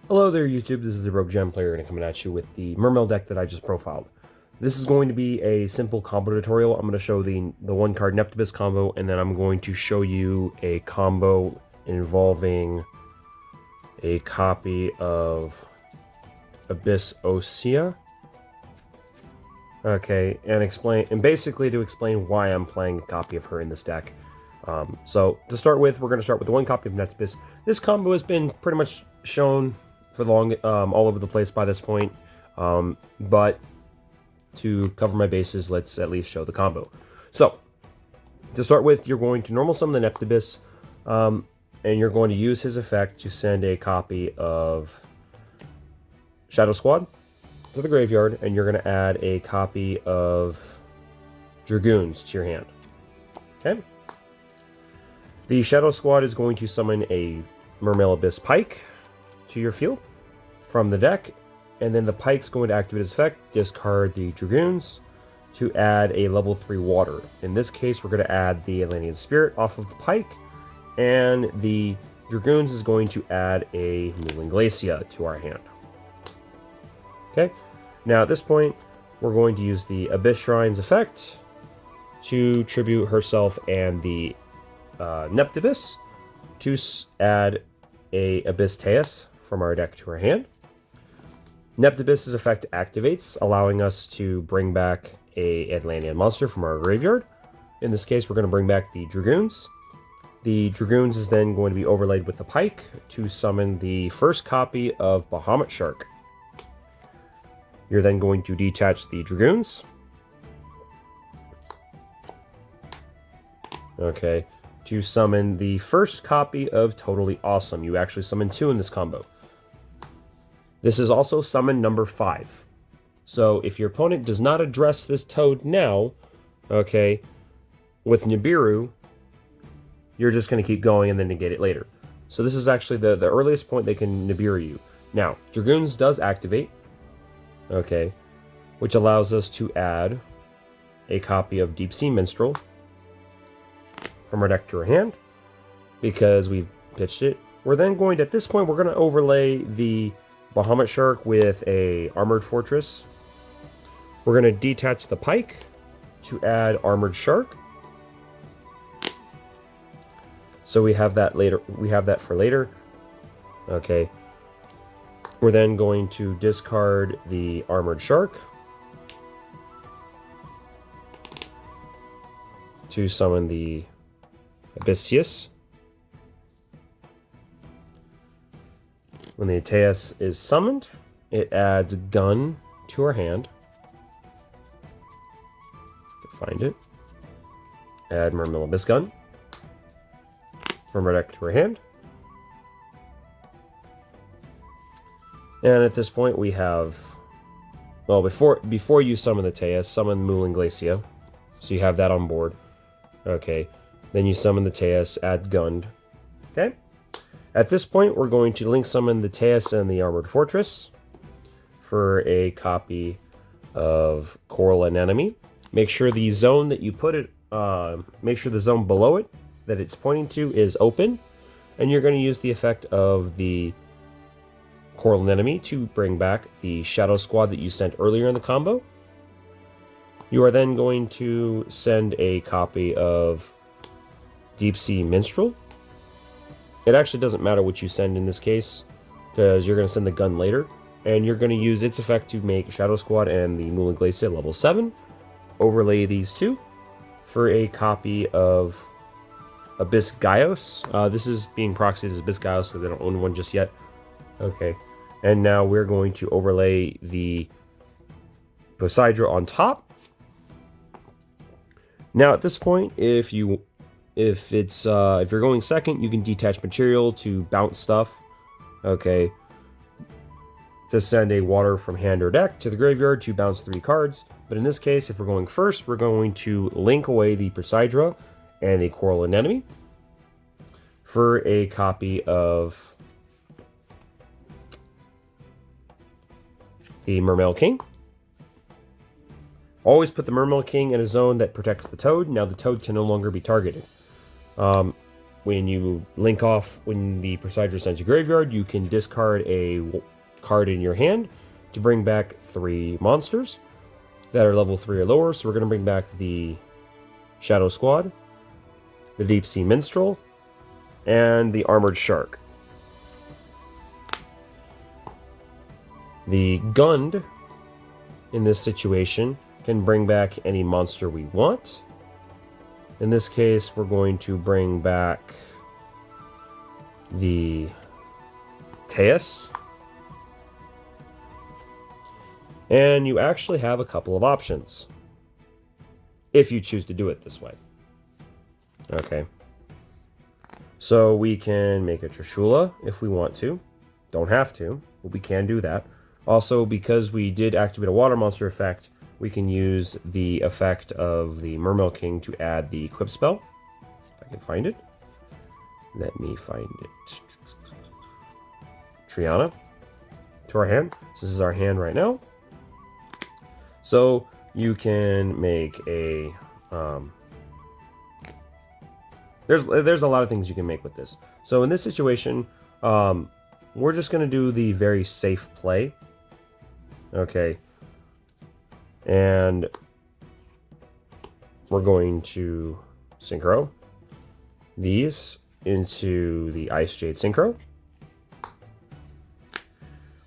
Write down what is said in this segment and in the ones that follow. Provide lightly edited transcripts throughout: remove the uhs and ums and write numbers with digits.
Hello there YouTube, this is the Rogue Gem Player and I'm coming at you with the Mermail deck that I just profiled. This is going to be a simple combo tutorial. I'm going to show the one card Neptus combo, and then I'm going to show you a combo involving a copy of Abyss Osea. Okay, and basically to explain why I'm playing a copy of her in this deck. So to start with, we're going to start with the one copy of Neptus. This combo has been pretty much shown for all over the place by this point, but to cover my bases, let's at least show the combo. So to start with, you're going to normal summon the Neptus, and you're going to use his effect to send a copy of Shadow Squad to the graveyard, and you're going to add a copy of Dragoons to your hand. Okay. The Shadow Squad is going to summon a Mermail Abyss Pike to your field from the deck, and then the Pike's going to activate his effect, discard the Dragoons to add a level 3 water. In this case, we're going to add the Atlantean Spirit off of the Pike, and the Dragoons is going to add a Mermail Glacia to our hand. Okay, now at this point, we're going to use the Abyss Shrine's effect to tribute herself and the Neptus to add a Abyss Teus from our deck to our hand. Neptus' effect activates, allowing us to bring back a Atlantean monster from our graveyard. In this case, we're going to bring back the Dragoons. The Dragoons is then going to be overlaid with the Pike to summon the first copy of Bahamut Shark. You're then going to detach the Dragoons. Okay. To summon the first copy of Totally Awesome. You actually summon 2 in this combo. This is also summon number 5. So if your opponent does not address this toad now, okay, with Nibiru, you're just going to keep going and then negate it later. So this is actually the earliest point they can Nibiru you. Now, Dragoons does activate, okay, which allows us to add a copy of Deep Sea Minstrel from our deck to our hand, because we've pitched it. We're then going to, at this point, we're going to overlay the Bahamut Shark with a Armored Fortress. We're going to detach the Pike to add Armored Shark. So we have that later. We have that for later. Okay. We're then going to discard the Armored Shark to summon the Abyss. When the Teus is summoned, it adds Gun to our hand. Find it. Add Mermail Abyss Gun from our deck to our hand. And at this point we have, well, before you summon the Teus, summon Mermail Glacia. So you have that on board. Okay. Then you summon the Teus, add Gund. Okay. At this point, we're going to link summon the Teus and the Armored Fortress for a copy of Coral Anemone. Make sure the zone that you put it, make sure the zone below it that it's pointing to is open, and you're going to use the effect of the Coral Anemone to bring back the Shadow Squad that you sent earlier in the combo. You are then going to send a copy of Deep Sea Minstrel. It actually doesn't matter what you send in this case, because you're going to send the gun later, and you're going to use its effect to make Shadow Squad and the Mermail Glacia level 7. Overlay these 2 for a copy of Abyss Gaios. This is being proxied as Abyss Gaios because I don't own one just yet. Okay, and now we're going to overlay the Poseidra on top. Now at this point, if you're going second, you can detach material to bounce stuff. Okay. To send a water from hand or deck to the graveyard to bounce 3 cards. But in this case, if we're going first, we're going to link away the Poseidra and the Coral Anemone for a copy of the Mermail King. Always put the Mermail King in a zone that protects the toad. Now the toad can no longer be targeted. when you link off, when the Presider sends you graveyard, you can discard a card in your hand to bring back 3 monsters that are level 3 or lower. So we're going to bring back the Shadow Squad, the Deep Sea Minstrel, and the Armored Shark. The Gund, in this situation, can bring back any monster we want. In this case, we're going to bring back the Teus. And you actually have a couple of options, if you choose to do it this way. Okay. So we can make a Trishula if we want to. Don't have to, but we can do that. Also, because we did activate a water monster effect, we can use the effect of the Mermail King to add the equip spell. If I can find it. Let me find it. Triana to our hand. So this is our hand right now. So you can make a... There's a lot of things you can make with this. So in this situation, we're just going to do the very safe play. Okay. And we're going to synchro these into the Ice Jade Synchro.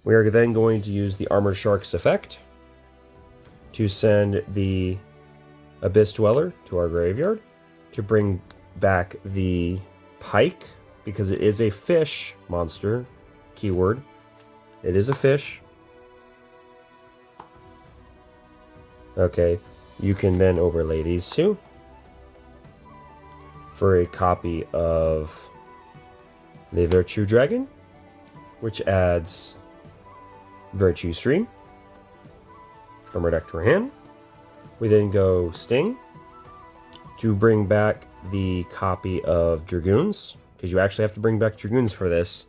We are then going to use the Armored Shark's effect to send the Abyss Dweller to our graveyard to bring back the Pike, because it is a fish monster. Keyword. It is a fish. Okay, you can then overlay these two for a copy of the Virtue Dragon, which adds Virtue Stream from our deck to our hand. We then go Sting to bring back the copy of Dragoons, because you actually have to bring back Dragoons for this.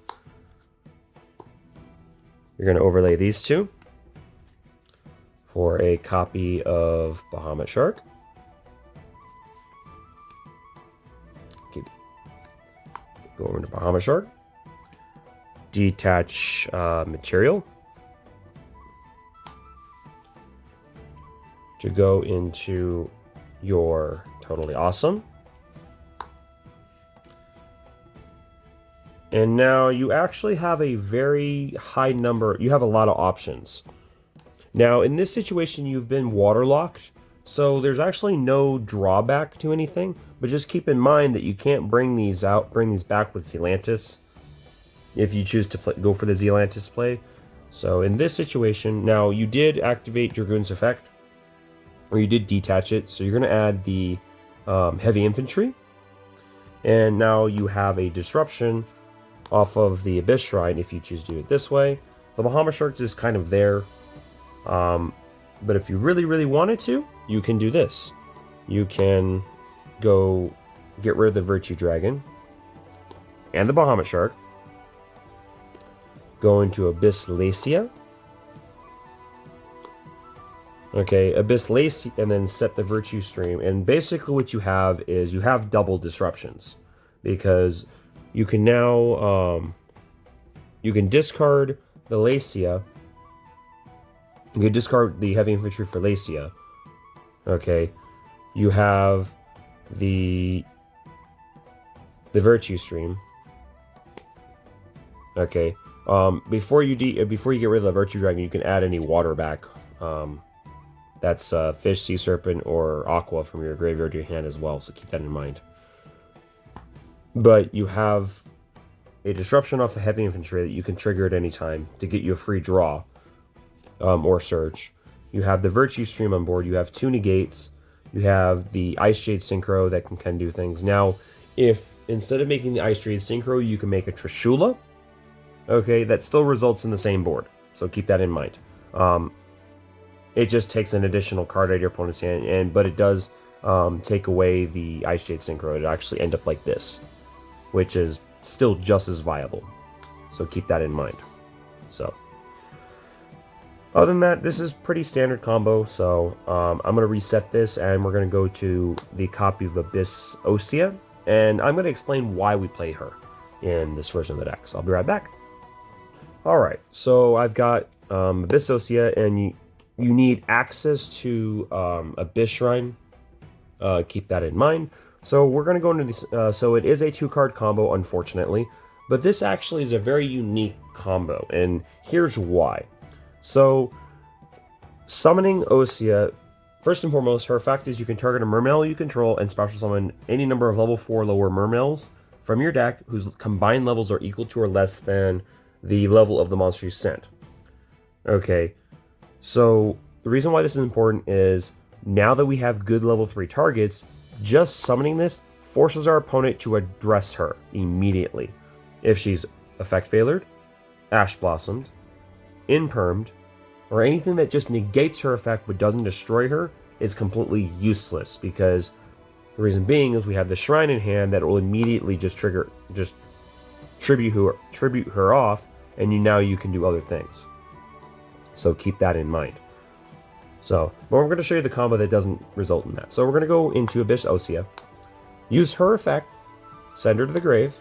You're going to overlay these two for a copy of Bahamut Shark. Go over to Bahamut Shark. Detach material to go into your Totally Awesome. And now you actually have a very high number. You have a lot of options. Now, in this situation, you've been waterlocked, so there's actually no drawback to anything. But just keep in mind that you can't bring these back with Atlantis if you choose to go for the Atlantis play. So in this situation, now you did activate Dragoon's effect, or you did detach it. So you're going to add the heavy infantry, and now you have a disruption off of the Abyss Shrine if you choose to do it this way. The Bahamut Shark is kind of there. But if you really, really wanted to, you can do this. You can go get rid of the Virtue Dragon and the Bahamut Shark. Go into Abyss Lacia. Okay, Abyss Lacia, and then set the Virtue Stream. And basically what you have is you have double disruptions, because you can now you can discard the Lacia. You can discard the heavy infantry for Lacia. Okay, you have the Virtue Stream. Okay, before you get rid of the Virtue Dragon, you can add any water back. That's fish, sea serpent, or aqua from your graveyard to your hand as well. So keep that in mind. But you have a disruption off the heavy infantry that you can trigger at any time to get you a free draw. Or search. You have the Virtue Stream on board. You have 2 negates. You have the Ice Jade Synchro that can kind of do things. Now, if instead of making the Ice Jade Synchro, you can make a Trishula, okay, that still results in the same board. So keep that in mind. It just takes an additional card out of your opponent's hand, but it does take away the Ice Jade Synchro. It actually end up like this, which is still just as viable. So keep that in mind. So. Other than that, this is pretty standard combo, so I'm going to reset this, and we're going to go to the copy of Abyss Ostia And I'm going to explain why we play her in this version of the deck. So I'll be right back. Alright, so I've got Abyss Osea, and you need access to Abyss Shrine. Keep that in mind. So we're going to go into this. So it is a 2-card combo, unfortunately. But this actually is a very unique combo, and here's why. So, summoning Osea, first and foremost, her effect is you can target a Mermail you control and special summon any number of level 4 lower Mermails from your deck whose combined levels are equal to or less than the level of the monster you sent. Okay, so the reason why this is important is now that we have good level 3 targets, just summoning this forces our opponent to address her immediately. If she's effect failured, ash blossomed, impermed, or anything that just negates her effect but doesn't destroy her, is completely useless, because the reason being is we have the shrine in hand that will immediately just tribute her off, and now you can do other things. So keep that in mind. So, but we're going to show you the combo that doesn't result in that. So we're going to go into Abyss Osea, use her effect, send her to the grave,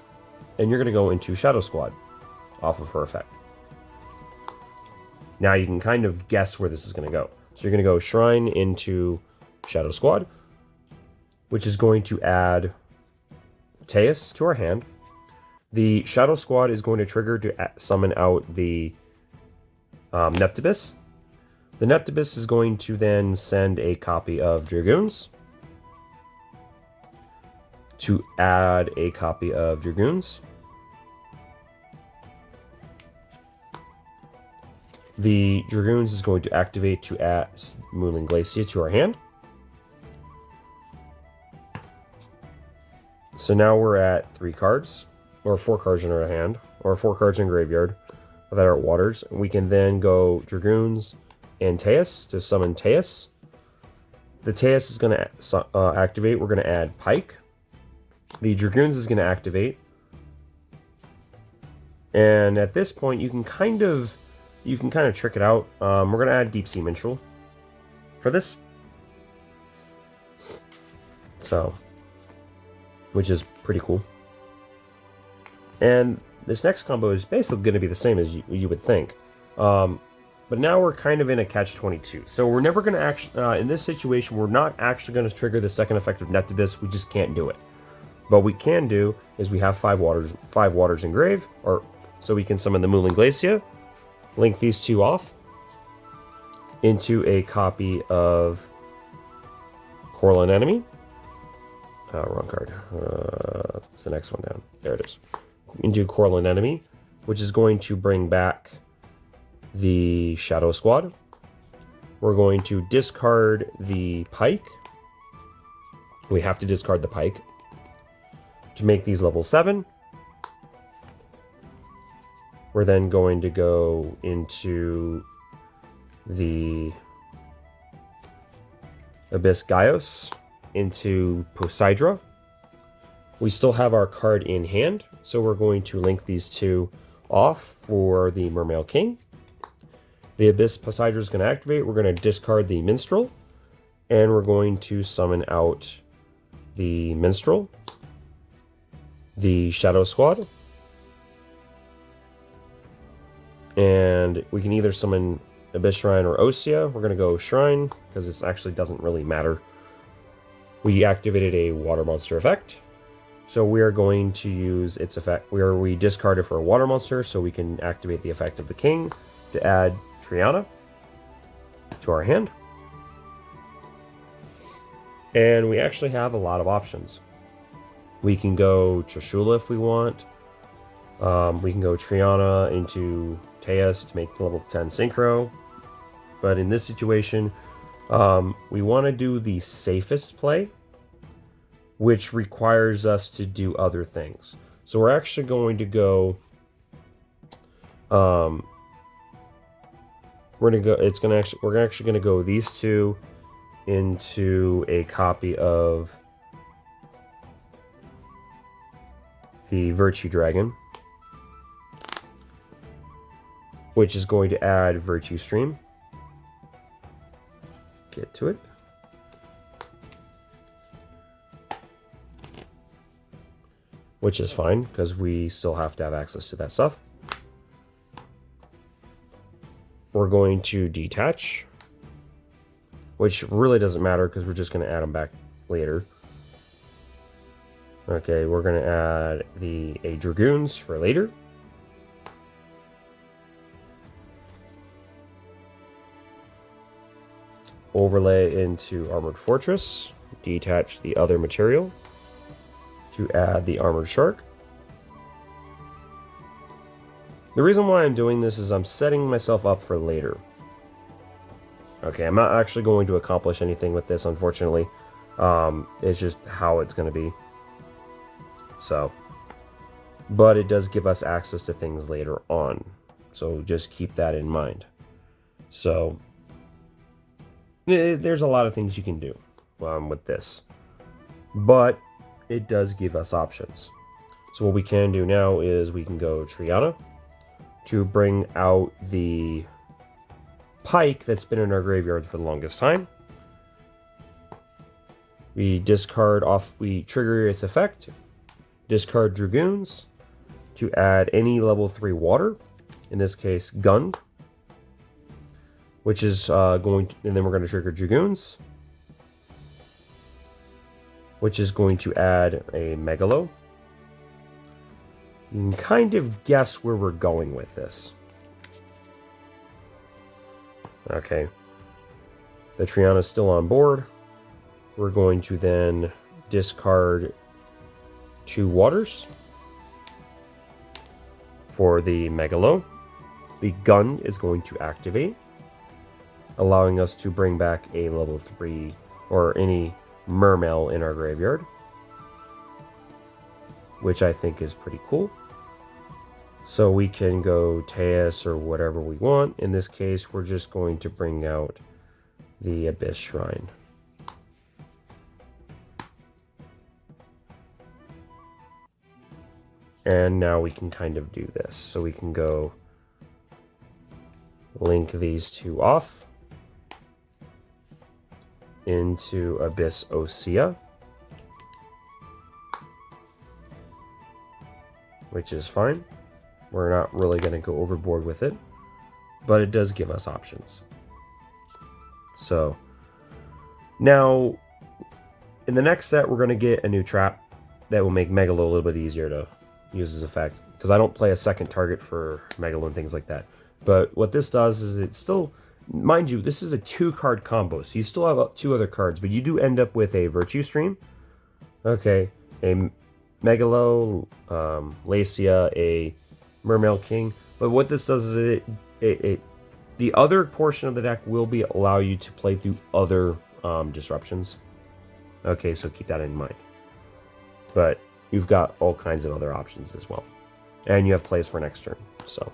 and you're going to go into Shadow Squad off of her effect. Now you can kind of guess where this is going to go. So you're going to go Shrine into Shadow Squad, which is going to add Teus to our hand. The Shadow Squad is going to trigger to summon out the Neptus. The Neptus is going to then send a copy of Dragoons to add a copy of Dragoons. The Dragoons is going to activate to add Moonling Glacier to our hand. So now we're at 3 cards, or 4 cards in our hand, or 4 cards in graveyard that are waters. We can then go Dragoons and Teus to summon Teus. The Teus is going to activate. We're going to add Pike. The Dragoons is going to activate. And at this point, you can kind of trick it out. We're going to add Deep Sea Minstrel for this. So, which is pretty cool. And this next combo is basically going to be the same as you would think. But now we're kind of in a catch-22. So we're never going to actually, in this situation, we're not actually going to trigger the second effect of Neptus. We just can't do it. But what we can do is we have 5 waters in grave, so we can summon the Moonling Glacier, link these 2 off into a copy of Coraline Enemy. Wrong card. What's the next one down? There it is. Into Coraline Enemy, which is going to bring back the Shadow Squad. We're going to discard the Pike. We have to discard the Pike to make these level 7. We're then going to go into the Abyss Gaios into Poseidra. We still have our card in hand, so we're going to link these 2 off for the Mermail King. The Abyss Poseidra is going to activate. We're going to discard the Minstrel, and we're going to summon out the Minstrel, the Shadow Squad, and we can either summon Abyss Shrine or Osea. We're going to go Shrine, because this actually doesn't really matter. We activated a water monster effect, so we are going to use its effect. We discard it for a water monster, so we can activate the effect of the King to add Triana to our hand. And we actually have a lot of options. We can go Trishula if we want. We can go Triana into Teus to make the level 10 Synchro. But in this situation, we want to do the safest play, which requires us to do other things. So we're actually going to go. We're actually going to go these 2 into a copy of the Virtue Dragon, which is going to add Virtue Stream. Get to it. which is fine because we still have to have access to that stuff. We're going to detach, which really doesn't matter because we're just going to add them back later. Okay, we're going to add the Dragoons for later. Overlay into Armored Fortress. Detach the other material to add the Armored Shark. The reason why I'm doing this is I'm setting myself up for later. Okay, I'm not actually going to accomplish anything with this, unfortunately. It's just how it's going to be. So, but it does give us access to things later on. So just keep that in mind. So, there's a lot of things you can do with this. But it does give us options. So what we can do now is we can go Triana to bring out the pike that's been in our graveyard for the longest time. We discard off, we trigger its effect, discard Dragoons to add any level 3 water, in this case Gun, which is going to, and then we're going to trigger Dragoons, which is going to add a Megalo. You can kind of guess where we're going with this. Okay. The Triana's still on board. We're going to then discard 2 waters for the Megalo. The Gun is going to activate, allowing us to bring back a level 3 or any Mermail in our graveyard, which I think is pretty cool. So we can go Teus or whatever we want. In this case, we're just going to bring out the Abyss Shrine. And now we can kind of do this. So we can go link these 2 off into Abyss Osea, which is fine. We're not really going to go overboard with it, but it does give us options. So now in the next set, we're going to get a new trap that will make Megalo a little bit easier to use as effect, because I don't play a second target for Megalo and things like that. But what this does is it still, mind you, this is a 2-card combo, so you still have 2 other cards, but you do end up with a Virtue Stream, okay, a Megalo, Lacia, a Mermail King. But what this does is the other portion of the deck will allow you to play through other disruptions. Okay, so keep that in mind. But you've got all kinds of other options as well, and you have plays for next turn. So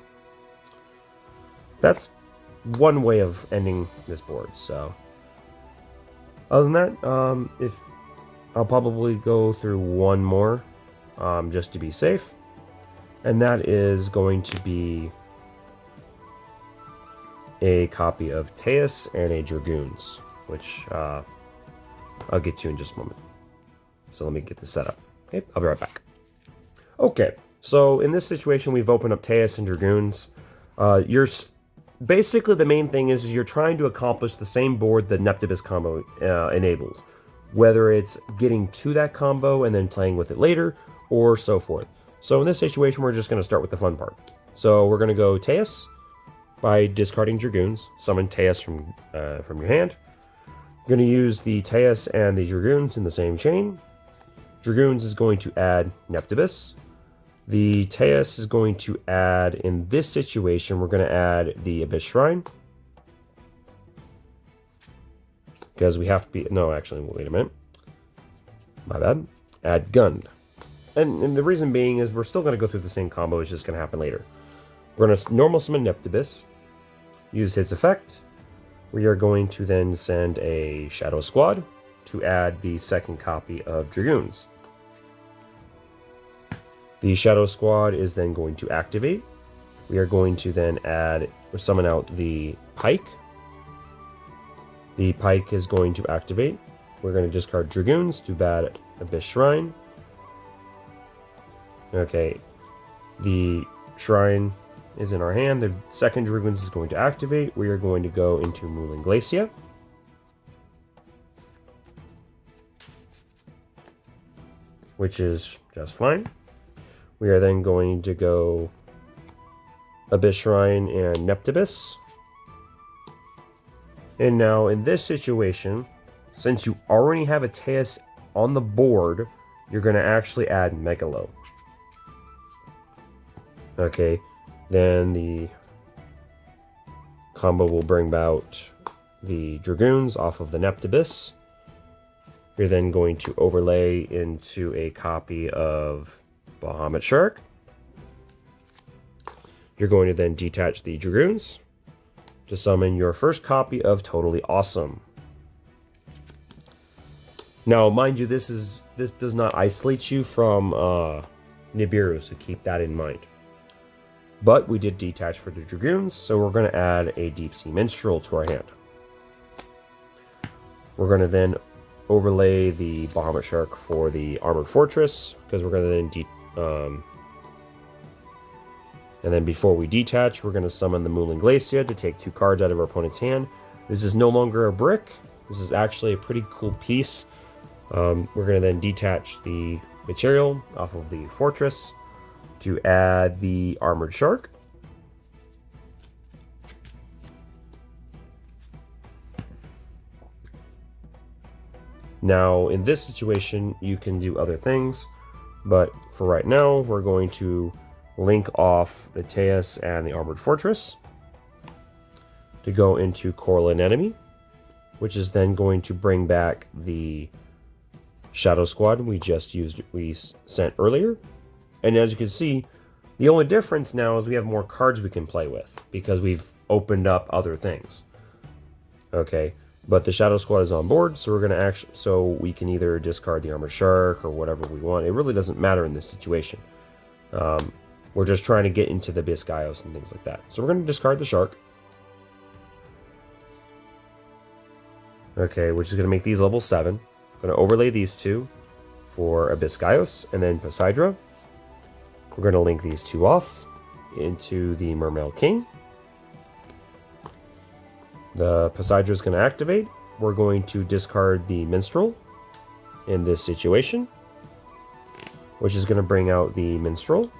that's one way of ending this board. So other than that, if I'll probably go through one more just to be safe. And that is going to be a copy of Teus and a Dragoons, which I'll get to in just a moment. So let me get this set up. Okay, I'll be right back. Okay, so in this situation, we've opened up Teus and Dragoons. Basically, the main thing is you're trying to accomplish the same board that Neptus combo enables, whether it's getting to that combo and then playing with it later, or so forth. So in this situation, we're just going to start with the fun part. So we're going to go Teus by discarding Dragoons. Summon Teus from your hand. We're going to use the Teus and the Dragoons in the same chain. Dragoons is going to add Neptus. The Teus is going to add, in this situation, we're going to add the Abyss Shrine. Because we have to be... No, actually, wait a minute. My bad. Add Gun. And the reason being is we're still going to go through the same combo. It's just going to happen later. We're going to normal summon Neptus, use his effect. We are going to then send a Shadow Squad to add the second copy of Dragoons. The Shadow Squad is then going to activate. We are going to then add or summon out the Pike. The Pike is going to activate. We're going to discard Dragoons to add Abyss Shrine. Okay, the shrine is in our hand. The second Dragoons is going to activate. We are going to go into Moulin Glacia. Which is just fine. We are then going to go Abyss Shrine and Neptus. And now in this situation, since you already have a Teus on the board, you're going to actually add Megalo. Okay, then the combo will bring about the Dragoons off of the Neptus. You're then going to overlay into a copy of Bahamut Shark. You're going to then detach the Dragoons to summon your first copy of Totally Awesome. Now, mind you, this does not isolate you from Nibiru, so keep that in mind. But we did detach for the Dragoons, so we're going to add a Deep Sea Minstrel to our hand. We're going to then overlay the Bahamut Shark for the Armored Fortress, because we're going to then and then before we detach, we're going to summon the Moulin Glacia to take 2 cards out of our opponent's hand. This is no longer a brick. This is actually a pretty cool piece. We're going to then detach the material off of the fortress to add the Armored Shark. Now, in this situation, you can do other things, but for right now, we're going to link off the Teus and the Armored Fortress to go into Corlin Enemy, which is then going to bring back the Shadow Squad we sent earlier. And as you can see, the only difference now is we have more cards we can play with because we've opened up other things. Okay, but the Shadow Squad is on board, so we're going to so we can either discard the Armored Shark or whatever we want. It really doesn't matter in this situation. We're just trying to get into the Biscayos and things like that. So we're going to discard the Shark. Okay, which is going to make these level 7. I'm going to overlay these 2 for Biscayos and then Poseidra. We're going to link these 2 off into the Mermail King. The Poseidra is going to activate. We're going to discard the Minstrel in this situation, which is going to bring out the Minstrel,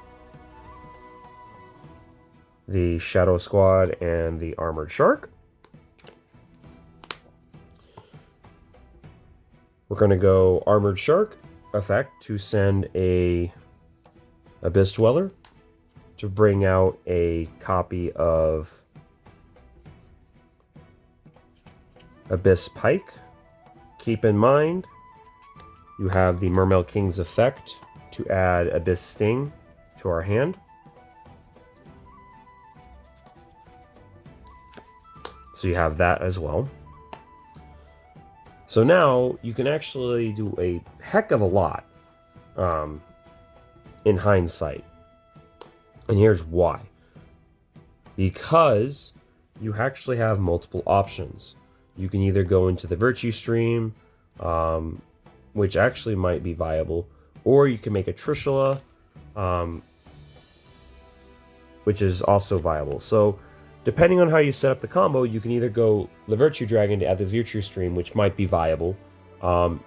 the Shadow Squad, and the Armored Shark. We're going to go Armored Shark effect to send a Abyss Dweller to bring out a copy of Abyss Pike. Keep in mind, you have the Mermail King's effect to add Abyss Sting to our hand. So you have that as well. So now you can actually do a heck of a lot in hindsight. And here's why. Because you actually have multiple options. You can either go into the Virtue Stream, which actually might be viable, or you can make a Trishula, which is also viable. So depending on how you set up the combo, you can either go the Virtue Dragon to add the Virtue Stream, which might be viable.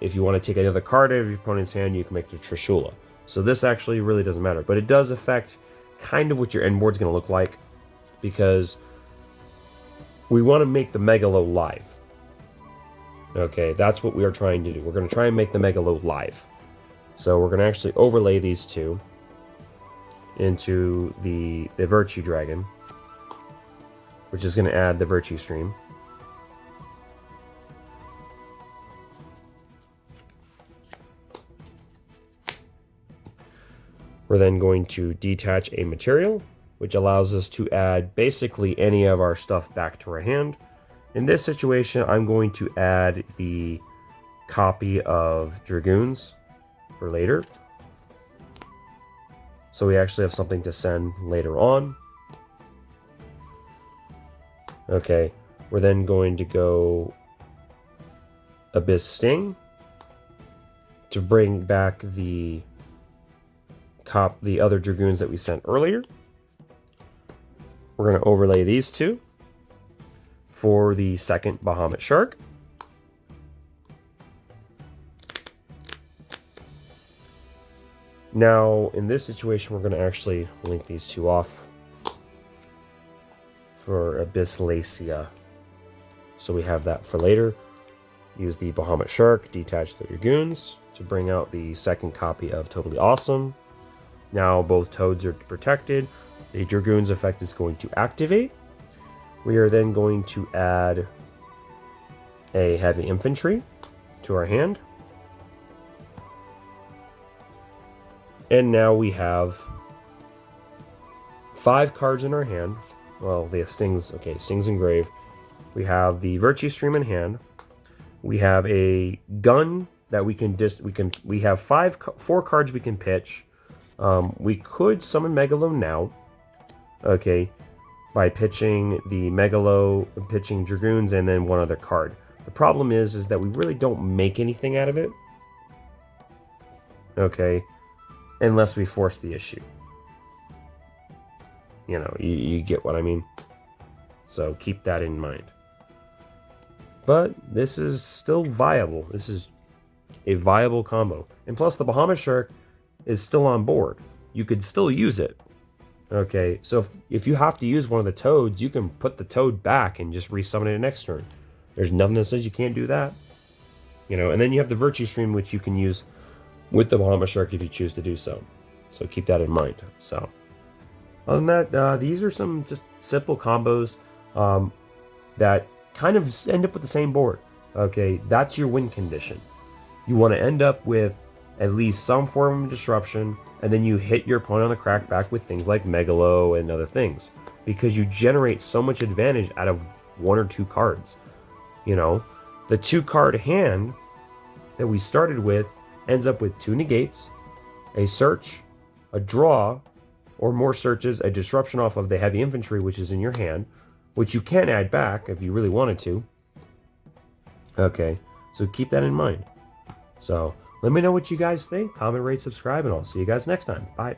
If you want to take another card out of your opponent's hand, you can make the Trishula. So this actually really doesn't matter, but it does affect kind of what your end board's going to look like, because we want to make the Megalo live. Okay, that's what we are trying to do. We're going to try and make the Megalo live. So we're going to actually overlay these 2 into the Virtue Dragon, which is going to add the Virtue Stream. We're then going to detach a material, which allows us to add basically any of our stuff back to our hand. In this situation, I'm going to add the copy of Dragoons for later. So we actually have something to send later on. Okay, we're then going to go Abyss Sting to bring back the the other Dragoons that we sent earlier. We're going to overlay these two for the second Bahamut Shark. Now, in this situation, we're going to actually link these two off for Abysslacia. So we have that for later. Use the Bahamut Shark, detach the Dragoons to bring out the second copy of Totally Awesome. Now both toads are protected. The Dragoons effect is going to activate. We are then going to add a Heavy Infantry to our hand. And now we have 5 cards in our hand. Well, they have Stings. Okay, Stings Engrave. We have the Virtue Stream in hand. We have a gun that we have 4 cards we can pitch. We could summon Megalo now. Okay, by pitching the Megalo, pitching Dragoons, and then one other card. The problem is that we really don't make anything out of it. Okay, unless we force the issue. You know, you get what I mean. So keep that in mind. But this is still viable. This is a viable combo. And plus the Bahamut Shark is still on board. You could still use it. Okay, so if you have to use one of the toads, you can put the toad back and just resummon it next turn. There's nothing that says you can't do that. You know, and then you have the Virtue Stream, which you can use with the Bahamut Shark if you choose to do so. So keep that in mind. So other than that, these are some just simple combos that kind of end up with the same board. Okay, that's your win condition. You want to end up with at least some form of disruption, and then you hit your opponent on the crackback with things like Megalo and other things, because you generate so much advantage out of 1 or 2 cards. You know, the 2-card hand that we started with ends up with 2 negates, a search, a draw, or more searches, a disruption off of the Heavy Infantry, which is in your hand, which you can add back if you really wanted to. Okay, so keep that in mind. So let me know what you guys think. Comment, rate, subscribe, and I'll see you guys next time. Bye.